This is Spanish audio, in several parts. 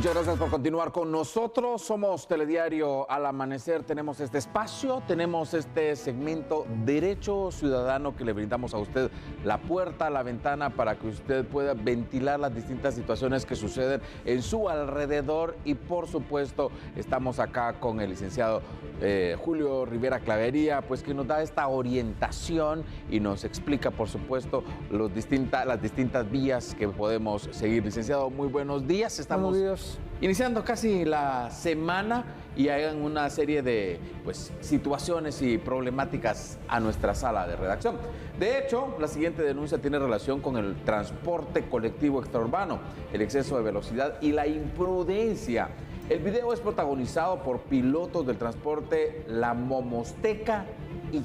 Muchas gracias por continuar con nosotros. Somos Telediario Al Amanecer. Tenemos este espacio, tenemos este segmento Derecho Ciudadano que le brindamos a usted la puerta, la ventana para que usted pueda ventilar las distintas situaciones que suceden en su alrededor. Y por supuesto, estamos acá con el licenciado Julio Rivera Clavería, pues que nos da esta orientación y nos explica, por supuesto, las distintas vías que podemos seguir. Licenciado, muy buenos días. Estamos iniciando casi la semana y hay una serie de situaciones y problemáticas a nuestra sala de redacción. De hecho, la siguiente denuncia tiene relación con el transporte colectivo extraurbano, el exceso de velocidad y la imprudencia. El video es protagonizado por pilotos del transporte La Momosteca y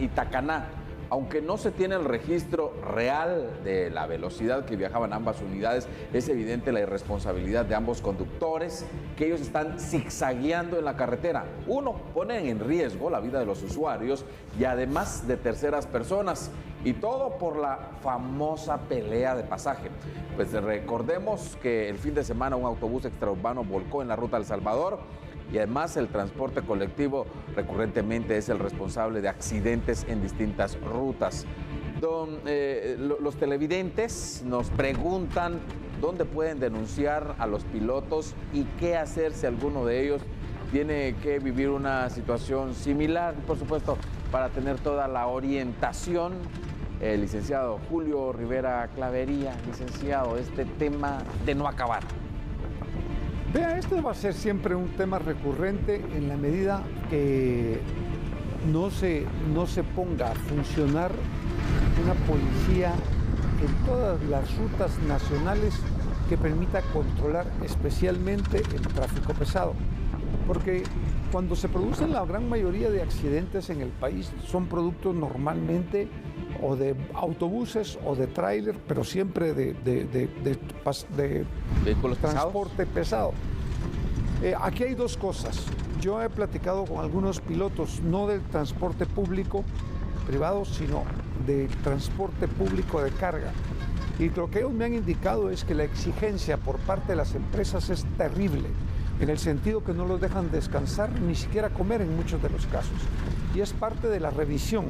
Tacaná. Aunque no se tiene el registro real de la velocidad que viajaban ambas unidades, es evidente la irresponsabilidad de ambos conductores, que ellos están zigzagueando en la carretera. Uno, ponen en riesgo la vida de los usuarios y además de terceras personas. Y todo por la famosa pelea de pasaje. Pues recordemos que el fin de semana un autobús extraurbano volcó en la ruta El Salvador. Y además el transporte colectivo recurrentemente es el responsable de accidentes en distintas rutas. Los televidentes nos preguntan dónde pueden denunciar a los pilotos y qué hacer si alguno de ellos tiene que vivir una situación similar. Por supuesto, para tener toda la orientación, el licenciado Julio Rivera Clavería, licenciado, este tema de no acabar. Vea, este va a ser siempre un tema recurrente en la medida que no se ponga a funcionar una policía en todas las rutas nacionales que permita controlar especialmente el tráfico pesado. Porque cuando se producen la gran mayoría de accidentes en el país son productos normalmente o de autobuses o de tráiler, pero siempre de vehículos transporte pesado. Aquí hay dos cosas. Yo he platicado con algunos pilotos, no del transporte público privado, sino del transporte público de carga. Y lo que ellos me han indicado es que la exigencia por parte de las empresas es terrible, en el sentido que no los dejan descansar, ni siquiera comer en muchos de los casos. Y es parte de la revisión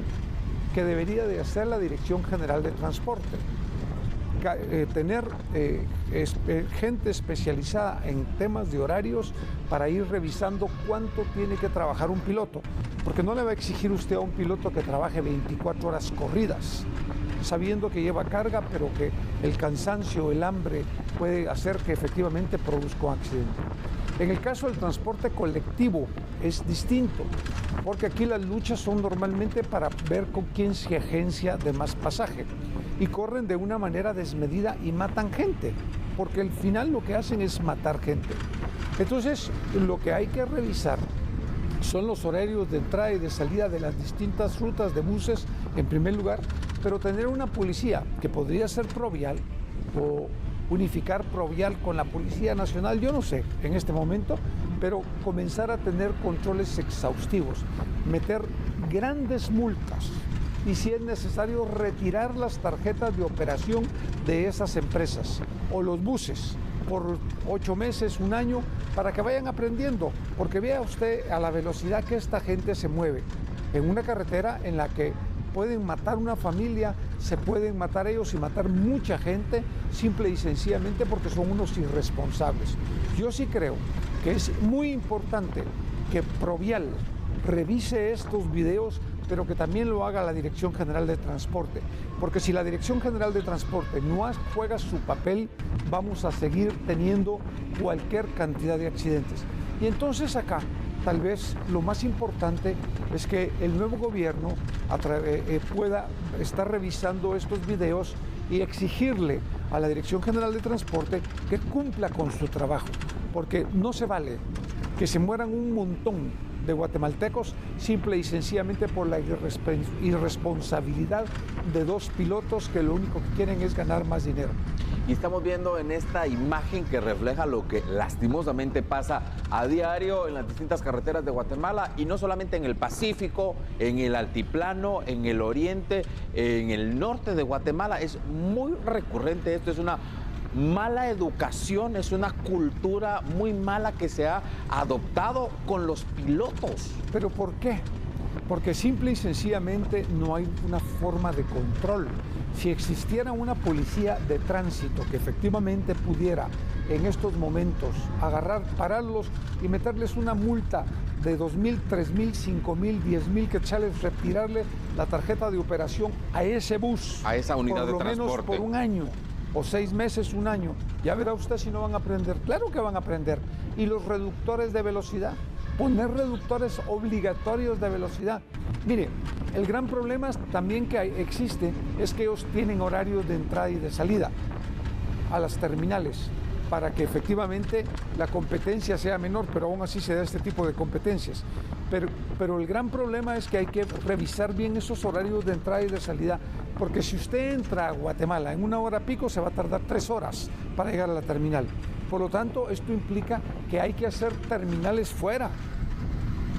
que debería de hacer la Dirección General de Transporte. Tener gente especializada en temas de horarios para ir revisando cuánto tiene que trabajar un piloto. Porque no le va a exigir usted a un piloto que trabaje 24 horas corridas, sabiendo que lleva carga, pero que el cansancio, el hambre puede hacer que efectivamente produzca un accidente. En el caso del transporte colectivo es distinto, porque aquí las luchas son normalmente para ver con quién se agencia de más pasaje y corren de una manera desmedida y matan gente, porque al final lo que hacen es matar gente. Entonces, lo que hay que revisar son los horarios de entrada y de salida de las distintas rutas de buses, en primer lugar, pero tener una policía que podría ser provial o unificar provial con la Policía Nacional, yo no sé en este momento, pero comenzar a tener controles exhaustivos, meter grandes multas y si es necesario retirar las tarjetas de operación de esas empresas o los buses por 8 meses, un año, para que vayan aprendiendo, porque vea usted a la velocidad que esta gente se mueve en una carretera en la que pueden matar una familia, se pueden matar ellos y matar mucha gente, simple y sencillamente porque son unos irresponsables. Yo sí creo que es muy importante que Provial revise estos videos, pero que también lo haga la Dirección General de Transporte, porque si la Dirección General de Transporte no juega su papel, vamos a seguir teniendo cualquier cantidad de accidentes. Y entonces acá, tal vez lo más importante es que el nuevo gobierno pueda estar revisando estos videos y exigirle a la Dirección General de Transporte que cumpla con su trabajo, porque no se vale que se mueran un montón de guatemaltecos simple y sencillamente por la irresponsabilidad de dos pilotos que lo único que quieren es ganar más dinero. Y estamos viendo en esta imagen que refleja lo que lastimosamente pasa a diario en las distintas carreteras de Guatemala, y no solamente en el Pacífico, en el altiplano, en el oriente, en el norte de Guatemala. Es muy recurrente esto, es una mala educación, es una cultura muy mala que se ha adoptado con los pilotos. ¿Pero por qué? Porque simple y sencillamente no hay una forma de control. Si existiera una policía de tránsito que efectivamente pudiera en estos momentos agarrar, pararlos y meterles una multa de 2,000, 3,000, 5,000, 10,000 quetzales, retirarle la tarjeta de operación a ese bus, a esa unidad de transporte, por lo menos por un año o 6 meses, un año, ya verá usted si no van a aprender. Claro que van a aprender. Y los reductores de velocidad, poner reductores obligatorios de velocidad. Mire, el gran problema también que existe es que ellos tienen horarios de entrada y de salida a las terminales para que efectivamente la competencia sea menor, pero aún así se da este tipo de competencias. Pero el gran problema es que hay que revisar bien esos horarios de entrada y de salida, porque si usted entra a Guatemala en 1 hora pico, se va a tardar 3 horas para llegar a la terminal. Por lo tanto, esto implica que hay que hacer terminales fuera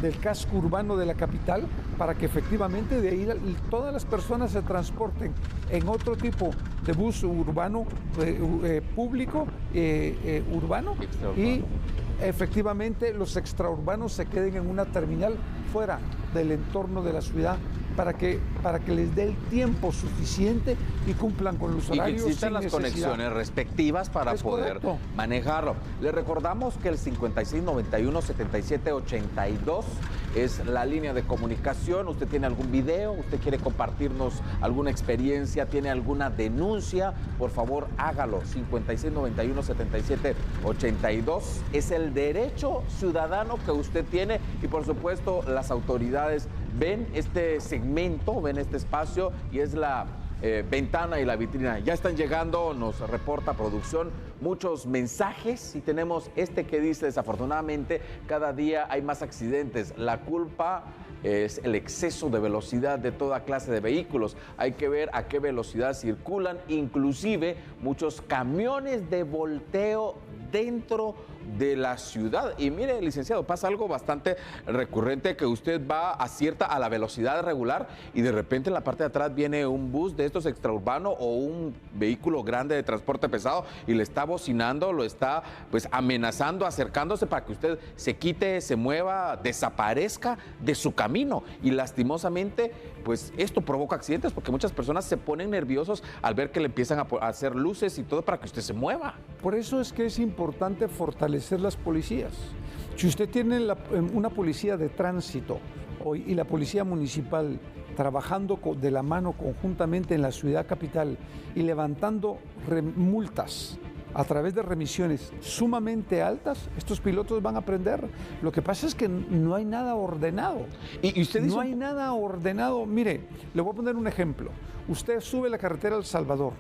del casco urbano de la capital para que efectivamente de ahí todas las personas se transporten en otro tipo de bus urbano, público, urbano, y efectivamente los extraurbanos se queden en una terminal fuera del entorno de la ciudad para que les dé el tiempo suficiente y cumplan con los horarios. Y que existan las conexiones respectivas para poder manejarlo. Le recordamos que el 5691-7782 es la línea de comunicación. Usted tiene algún video, usted quiere compartirnos alguna experiencia, tiene alguna denuncia, por favor hágalo. 5691-7782 es el derecho ciudadano que usted tiene y por supuesto las autoridades ven este segmento, ven este espacio y es la ventana y la vitrina. Ya están llegando, nos reporta producción, muchos mensajes y tenemos este que dice: desafortunadamente cada día hay más accidentes. La culpa es el exceso de velocidad de toda clase de vehículos. Hay que ver a qué velocidad circulan, inclusive muchos camiones de volteo dentro de la ciudad. Y mire, licenciado, pasa algo bastante recurrente, que usted va a la velocidad regular y de repente en la parte de atrás viene un bus de estos extraurbanos o un vehículo grande de transporte pesado y le está bocinando, lo está pues amenazando, acercándose para que usted se quite, se mueva, desaparezca de su camino. Y lastimosamente pues esto provoca accidentes porque muchas personas se ponen nerviosos al ver que le empiezan a hacer luces y todo para que usted se mueva. Por eso es que es importante fortalecer las policías. Si usted tiene una policía de tránsito y la policía municipal trabajando de la mano conjuntamente en la ciudad capital y levantando multas a través de remisiones sumamente altas, estos pilotos van a aprender. Lo que pasa es que no hay nada ordenado. ¿Y usted dice? No hay nada ordenado. Mire, le voy a poner un ejemplo. Usted sube la carretera El Salvador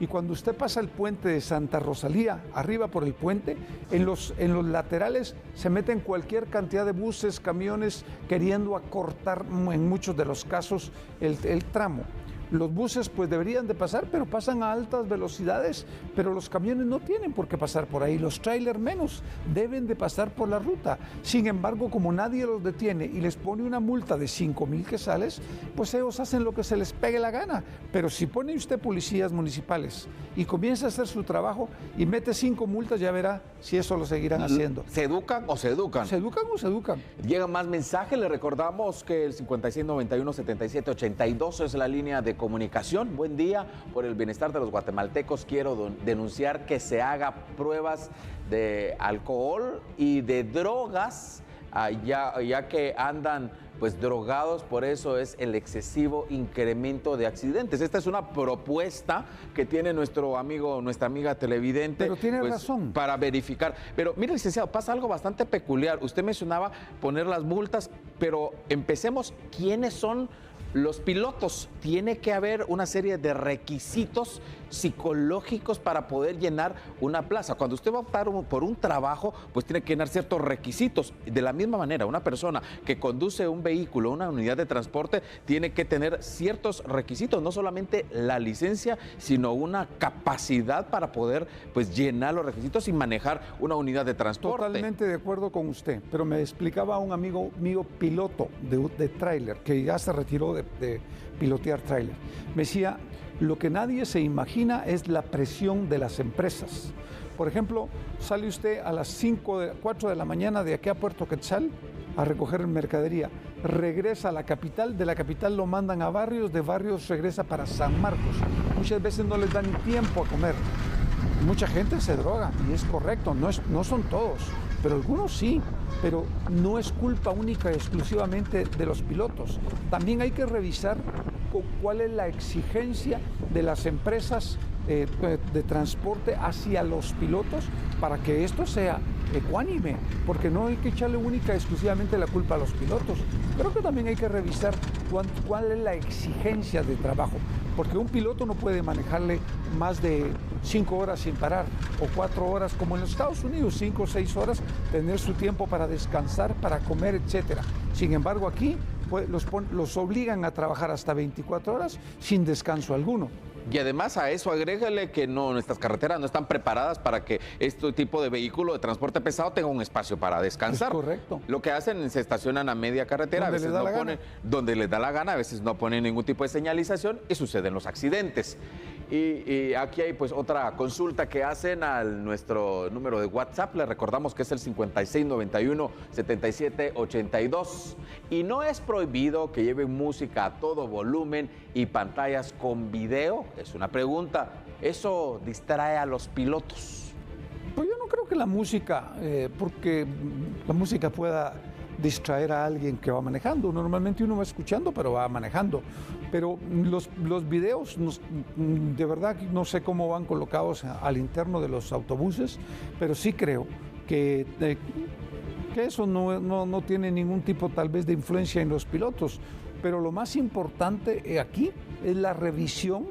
y cuando usted pasa el puente de Santa Rosalía, arriba por el puente, en los laterales se meten cualquier cantidad de buses, camiones, queriendo acortar en muchos de los casos el tramo. Los buses pues deberían de pasar, pero pasan a altas velocidades, pero los camiones no tienen por qué pasar por ahí, los trailers menos, deben de pasar por la ruta. Sin embargo, como nadie los detiene y les pone una multa de 5,000 quetzales, pues ellos hacen lo que se les pegue la gana. Pero si pone usted policías municipales y comienza a hacer su trabajo y mete 5 multas, ya verá si eso lo seguirán haciendo. ¿Se educan o se educan? ¿Se educan o se educan? Llegan más mensajes, le recordamos que el 5691-7782 es la línea de comunicación. Buen día, por el bienestar de los guatemaltecos quiero denunciar que se haga pruebas de alcohol y de drogas, ya que andan pues drogados, por eso es el excesivo incremento de accidentes. Esta es una propuesta que tiene nuestro amigo, nuestra amiga televidente. Pero tiene razón. Para verificar. Pero mire, licenciado, pasa algo bastante peculiar. Usted mencionaba poner las multas, pero empecemos, ¿quiénes son los pilotos? Tiene que haber una serie de requisitos psicológicos para poder llenar una plaza. Cuando usted va a optar por un trabajo, pues tiene que llenar ciertos requisitos. De la misma manera, una persona que conduce un vehículo, una unidad de transporte, tiene que tener ciertos requisitos, no solamente la licencia, sino una capacidad para poder pues llenar los requisitos y manejar una unidad de transporte. Totalmente de acuerdo con usted, pero me explicaba un amigo mío piloto de tráiler que ya se retiró de pilotear tráiler. Me decía, lo que nadie se imagina es la presión de las empresas. Por ejemplo, sale usted a las 4 de la mañana de aquí a Puerto Quetzal a recoger mercadería, regresa a la capital, de la capital lo mandan a barrios, de barrios regresa para San Marcos. Muchas veces no les dan tiempo a comer. Mucha gente se droga y es correcto, no son todos, pero algunos sí, pero no es culpa única y exclusivamente de los pilotos. También hay que revisar cuál es la exigencia de las empresas de transporte hacia los pilotos para que esto sea ecuánime, porque no hay que echarle única y exclusivamente la culpa a los pilotos. Creo que también hay que revisar cuál es la exigencia de trabajo, porque un piloto no puede manejarle más de 5 horas sin parar, o 4 horas, como en los Estados Unidos, 5 o 6 horas, tener su tiempo para descansar, para comer, etcétera. Sin embargo, aquí pues, los obligan a trabajar hasta 24 horas sin descanso alguno. Y además a eso agrégale que nuestras carreteras no están preparadas para que este tipo de vehículo de transporte pesado tenga un espacio para descansar. Es correcto. Lo que hacen, se estacionan a media carretera, a veces no ponen donde les da la gana, a veces no ponen ningún tipo de señalización y suceden los accidentes. Y aquí hay pues otra consulta que hacen a nuestro número de WhatsApp. Le recordamos que es el 5691-7782. Y no es prohibido que lleven música a todo volumen y pantallas con video. Es una pregunta. ¿Eso distrae a los pilotos? Pues yo no creo que la música, porque la música pueda distraer a alguien que va manejando. Normalmente uno va escuchando, pero va manejando. Pero los videos, de verdad no sé cómo van colocados al interno de los autobuses, pero sí creo que eso no tiene ningún tipo tal vez de influencia en los pilotos. Pero lo más importante aquí es la revisión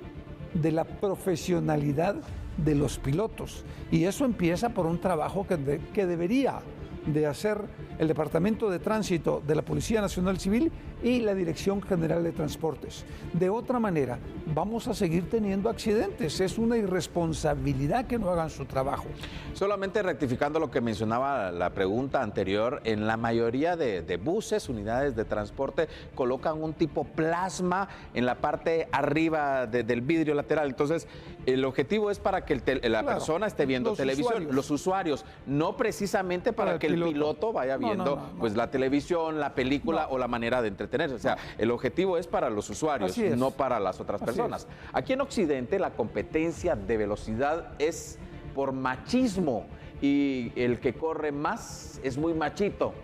de la profesionalidad de los pilotos. Y eso empieza por un trabajo que debería de hacer el Departamento de Tránsito de la Policía Nacional Civil y la Dirección General de Transportes. De otra manera, vamos a seguir teniendo accidentes. Es una irresponsabilidad que no hagan su trabajo. Solamente rectificando lo que mencionaba la pregunta anterior, en la mayoría de buses, unidades de transporte, colocan un tipo plasma en la parte arriba del vidrio lateral. Entonces, el objetivo es para que la persona esté viendo televisión, los usuarios, no precisamente para que el piloto vaya viendo pues la televisión, la película o la manera de entretenerse. O sea, el objetivo es para los usuarios, no para las otras personas. Aquí en Occidente la competencia de velocidad es por machismo y el que corre más es muy machito.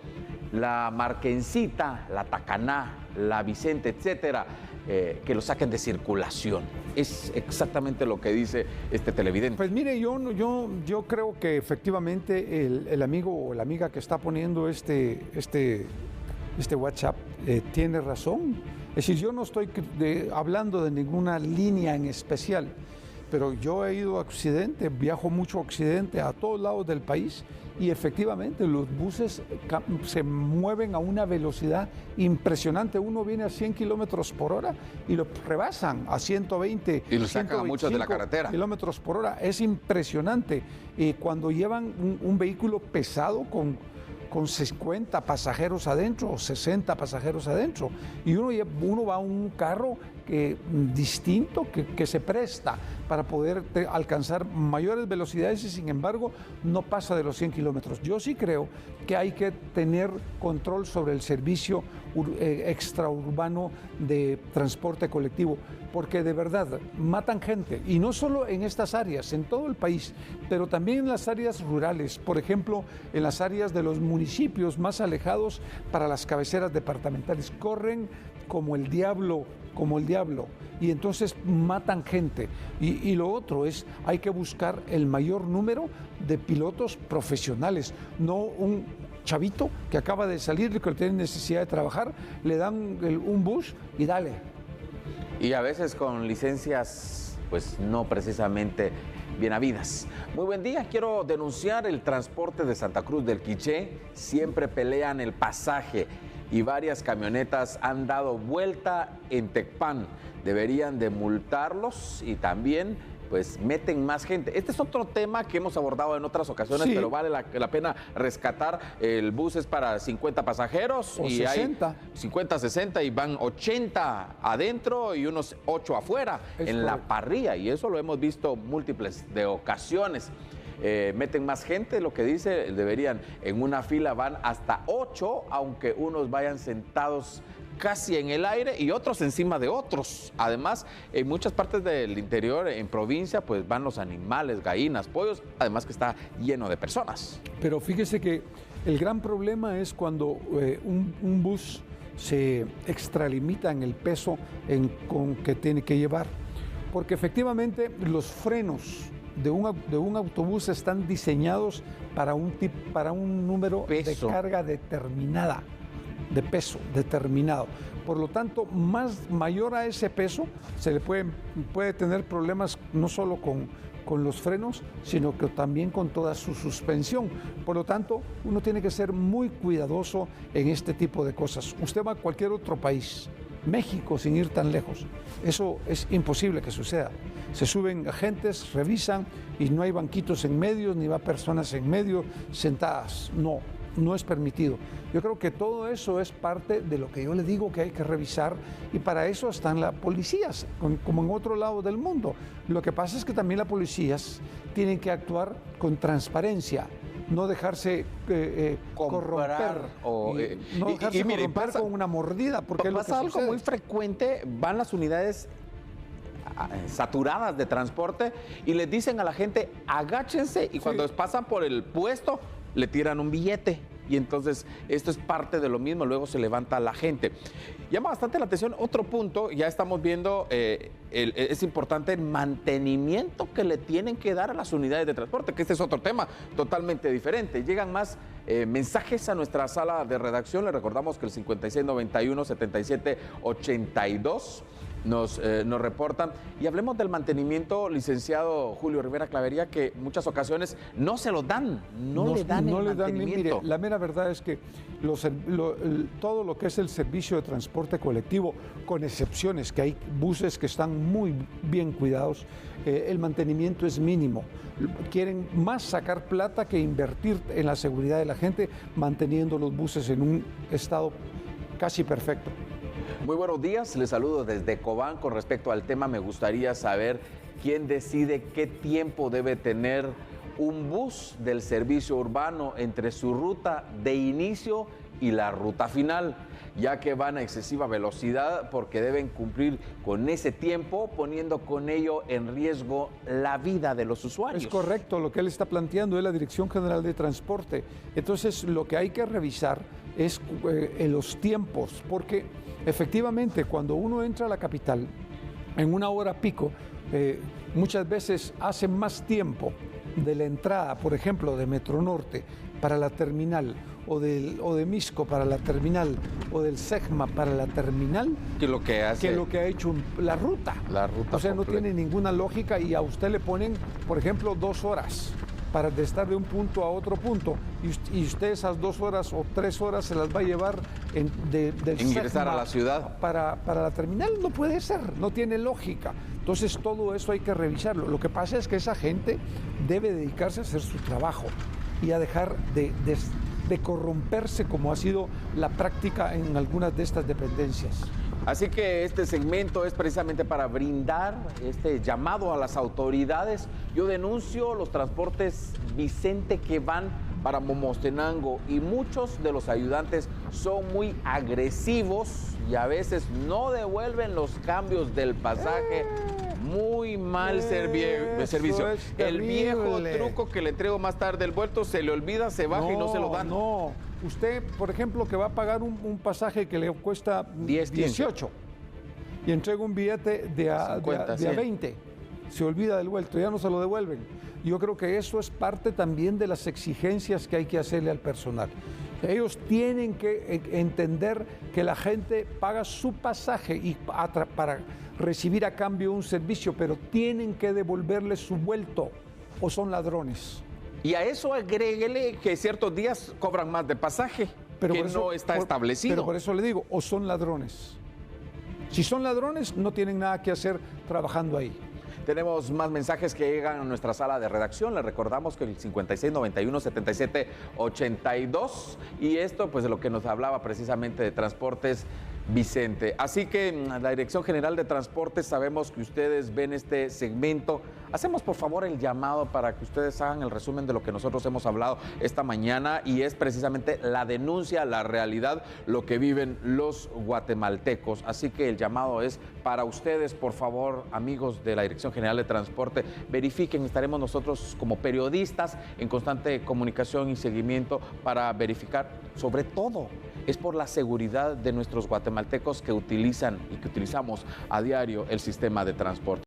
La Marquencita, la Tacaná, la Vicente, etcétera, que lo saquen de circulación. Es exactamente lo que dice este televidente. Pues mire, yo creo que efectivamente el amigo o la amiga que está poniendo este WhatsApp tiene razón. Es decir, yo no estoy hablando de ninguna línea en especial, pero yo he ido a Occidente, viajo mucho a Occidente, a todos lados del país, y efectivamente los buses se mueven a una velocidad impresionante. Uno viene a 100 kilómetros por hora y lo rebasan a 120. Y lo sacan a muchos de la carretera. Kilómetros por hora. Es impresionante. Y cuando llevan un vehículo pesado con 50 pasajeros adentro o 60 pasajeros adentro, y uno va a un carro distinto que se presta para poder alcanzar mayores velocidades y sin embargo no pasa de los 100 kilómetros. Yo sí creo que hay que tener control sobre el servicio extraurbano de transporte colectivo, porque de verdad matan gente, y no solo en estas áreas, en todo el país, pero también en las áreas rurales, por ejemplo, en las áreas de los municipios más alejados para las cabeceras departamentales. Corren como el diablo, y entonces matan gente. Y lo otro es, hay que buscar el mayor número de pilotos profesionales, no un chavito que acaba de salir y que tiene necesidad de trabajar, le dan un bus y dale. Y a veces con licencias, pues no precisamente bien habidas. Muy buen día, quiero denunciar el transporte de Santa Cruz del Quiché. Siempre pelean el pasaje y varias camionetas han dado vuelta en Tecpan. Deberían de multarlos y también pues meten más gente. Este es otro tema que hemos abordado en otras ocasiones, Sí. pero vale la pena rescatar. El bus es para 50 pasajeros O y 60. hay 50, 60 y van 80 adentro y unos 8 afuera Es en la correcto. parrilla, y eso lo hemos visto múltiples de ocasiones. Meten más gente, lo que dice, deberían, en una fila van hasta 8, aunque unos vayan sentados casi en el aire y otros encima de otros. Además, en muchas partes del interior, en provincia, pues van los animales, gallinas, pollos, además que está lleno de personas. Pero fíjese que el gran problema es cuando un bus se extralimita en el peso con que tiene que llevar. Porque efectivamente los frenos de un autobús están diseñados para un número Peso. de carga determinada, de peso determinado. Por lo tanto, mayor a ese peso, se le puede tener problemas no solo con los frenos, sino que también con toda su suspensión. Por lo tanto, uno tiene que ser muy cuidadoso en este tipo de cosas. Usted va a cualquier otro país, México sin ir tan lejos, eso es imposible que suceda. Se suben agentes, revisan y no hay banquitos en medio, ni va personas en medio sentadas. No es permitido. Yo creo que todo eso es parte de lo que yo le digo que hay que revisar, y para eso están las policías, como en otro lado del mundo. Lo que pasa es que también las policías tienen que actuar con transparencia, no dejarse corromper, no dejarse mire, corromper pasa- con una mordida, porque es lo que pasa algo sucede. muy frecuente, van las unidades saturadas de transporte y les dicen a la gente agáchense, y cuando pasan por el puesto le tiran un billete, y entonces esto es parte de lo mismo, luego se levanta la gente. Llama bastante la atención otro punto, ya estamos viendo, es importante el mantenimiento que le tienen que dar a las unidades de transporte, que este es otro tema totalmente diferente. Llegan más mensajes a nuestra sala de redacción, le recordamos que el 5691-7782 nos reportan, y hablemos del mantenimiento, licenciado Julio Rivera Clavería, que muchas ocasiones no se lo dan, no le dan el mantenimiento. Mire, la mera verdad es que todo lo que es el servicio de transporte colectivo, con excepciones, que hay buses que están muy bien cuidados, el mantenimiento es mínimo. Quieren más sacar plata que invertir en la seguridad de la gente, manteniendo los buses en un estado casi perfecto. Muy buenos días, les saludo desde Cobán. Con respecto al tema, me gustaría saber quién decide qué tiempo debe tener un bus del servicio urbano entre su ruta de inicio y la ruta final, ya que van a excesiva velocidad, porque deben cumplir con ese tiempo, poniendo con ello en riesgo la vida de los usuarios. Es correcto, lo que él está planteando es la Dirección General de Transporte. Entonces, lo que hay que revisar es los tiempos, porque efectivamente cuando uno entra a la capital en una hora pico, muchas veces hace más tiempo de la entrada, por ejemplo, de Metro Norte para la terminal, o de Misco para la terminal, o del Segma para la terminal, Que lo que hace... que lo que ha hecho la ruta. La ruta O sea, no completa. tiene ninguna lógica, y a usted le ponen, por ejemplo, 2 horas para de estar de un punto a otro punto, y usted esas 2 horas o 3 horas se las va a llevar del Ingresar Segma a la ciudad. para la terminal. No puede ser, no tiene lógica. Entonces todo eso hay que revisarlo. Lo que pasa es que esa gente debe dedicarse a hacer su trabajo y a dejar de corromperse, como ha sido la práctica en algunas de estas dependencias. Así que este segmento es precisamente para brindar este llamado a las autoridades. Yo denuncio los transportes Vicente que van para Momostenango, y muchos de los ayudantes son muy agresivos y a veces no devuelven los cambios del pasaje. Muy mal servicio. es El viejo terrible. truco que le entrego más tarde, el vuelto se le olvida, se baja y no se lo dan. No, usted, por ejemplo, que va a pagar un pasaje que le cuesta 10, 18 y entrega un billete de a 50, 100. 20, se olvida del vuelto, ya no se lo devuelven. Yo creo que eso es parte también de las exigencias que hay que hacerle al personal. Ellos tienen que entender que la gente paga su pasaje para recibir a cambio un servicio, pero tienen que devolverle su vuelto, o son ladrones. Y a eso agréguele que ciertos días cobran más de pasaje, que por eso- no está por- establecido. Pero por eso le digo, o son ladrones. Si son ladrones, no tienen nada que hacer trabajando ahí. Tenemos más mensajes que llegan a nuestra sala de redacción. Les recordamos que el 5691-7782 y esto pues de lo que nos hablaba precisamente de Transportes Vicente. Así que la Dirección General de Transportes, sabemos que ustedes ven este segmento. Hacemos por favor el llamado para que ustedes hagan el resumen de lo que nosotros hemos hablado esta mañana y es precisamente la denuncia, la realidad, lo que viven los guatemaltecos. Así que el llamado es para ustedes, por favor, amigos de la Dirección General de Transporte, verifiquen, estaremos nosotros como periodistas en constante comunicación y seguimiento para verificar, sobre todo, es por la seguridad de nuestros guatemaltecos que utilizan y que utilizamos a diario el sistema de transporte.